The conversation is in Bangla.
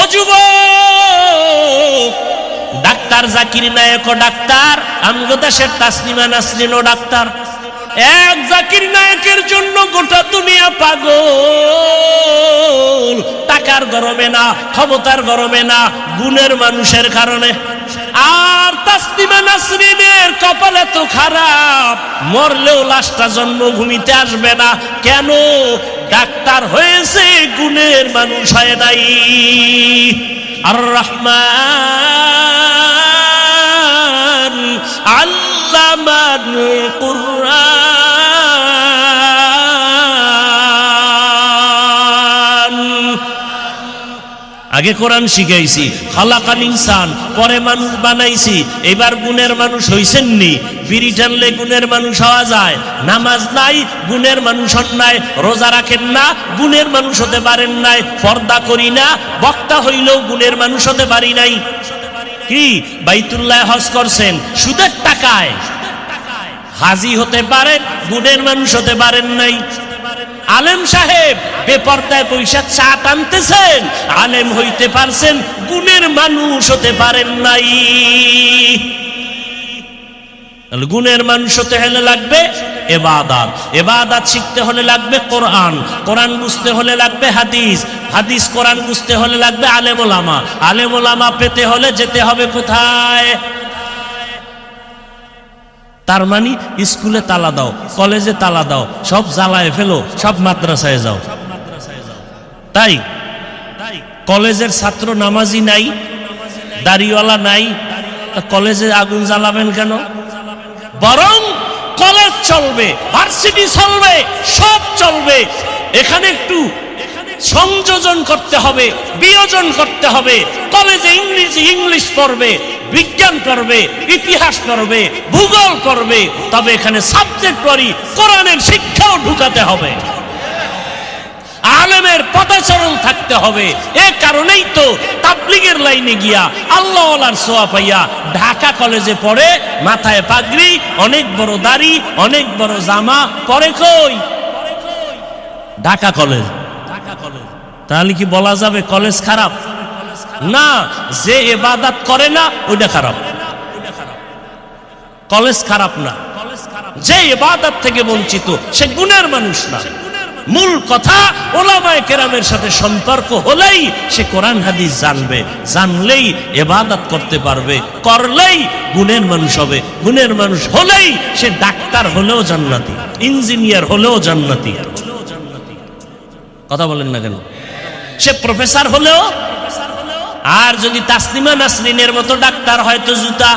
ও যুবক, ডাক্তার জাকির নায়েকও ডাক্তার, আমগো দেশের তাসনিমা নাসরিনও ডাক্তার। এক জাকির নায়েকের জন্য গোটা দুনিয়া পাগল, টাকার গরমে না, ক্ষমতার গরমে না, গুণের মানুষের কারণে। আর তাসনিমা নাসরিনের কপাল এত খারাপ, মরলেও লাশটা জন্মভূমিতে আসবে না। কেন? ডাক্তার হয়েছে, গুণের মানুষ হয় নাই। আর রহমান আল্লামাল কুরআন। আগে কোরআন শিখাইছি, খালাকাল ইনসান, পরে মানুষ বানাইছি। এবার গুণের মানুষ হইছেন নি? বিড়ি টানলে গুণের মানুষ হওয়া যায়? নামাজ নাই, গুণের মানুষ হন নাই। রোজা রাখেন না, গুণের মানুষ হতে পারেন নাই। পর্দা করি না, বক্তা হইলেও গুণের মানুষ হতে পারি নাই। কি বাইতুল্লাহ হজ করছেন সুদের টাকায়, হাজি হতে পারেন, গুণের মানুষ হতে পারেন নাই। আলেম সাহেব বেপরদায় পয়সা চা টানতেছেন, আলেম হইতে পারছেন, গুণের মানুষ হতে পারেন নাই। গুণের মানুষ হতে হলে লাগবে ইবাদত, ইবাদত শিখতে হলে লাগবে কোরআন, কোরআন বুঝতে হলে লাগবে হাদিস, হাদিস কোরআন বুঝতে হলে লাগবে আলেম ওলামা, আলেম ওলামা পেতে হলে যেতে হবে কোথায়? তার মানে স্কুলে তালা দাও, কলেজে তালা দাও, সব জ্বালায় ফেলো, সব মাদ্রাসায় যাও। তাই কলেজের ছাত্র নামাজি নাই, দাড়িওয়ালা নাই, কলেজে আগুন জ্বালাবেন কেন? বরং কলেজ চলবে, ভার্সিটি চলবে, সব চলবে। এখানে একটু সংযোজন করতে হবে, বিয়োজন করতে হবে। কলেজে ইংলিশ পড়বে, বিজ্ঞান পড়বে, ইতিহাস পড়বে, ভূগোল পড়বে, তবে এখানে সাবজেক্ট পড়ি কোরআনের শিক্ষাও ঢুকাতে হবে। আলেমের পদাচরণ থাকতে হবে। এ কারণেই তো তাবলীগের লাইনে গিয়া আল্লাহওয়ালার সোয়া পাইয়া ঢাকা কলেজে পড়ে, মাথায় পাগড়ি, অনেক বড় দাড়ি, অনেক বড় জামা, পরে কই ঢাকা কলেজ। তাহলে কি বলা যাবে কলেজ খারাপ? না, যে ইবাদত করে না ওইটা খারাপ। কলেজ খারাপ না, যে ইবাদত থেকে বঞ্চিত সে গুণের মানুষ না। মূল কথা ওলামায়ে কেরামের সাথে সম্পর্ক হলেই সে কোরআন হাদিস জানবে, জানলেই ইবাদত করতে পারবে, করলেই গুণের মানুষ হবে। গুণের মানুষ হলেই সে ডাক্তার হলেও জান্নাতি, ইঞ্জিনিয়ার হলেও জান্নাতি। কথা বলেন না কেন? সে প্রফেসর হলেও। আর যদি তাসনিমা নাসরিনের মতো ডাক্তার হয় তো জুতা।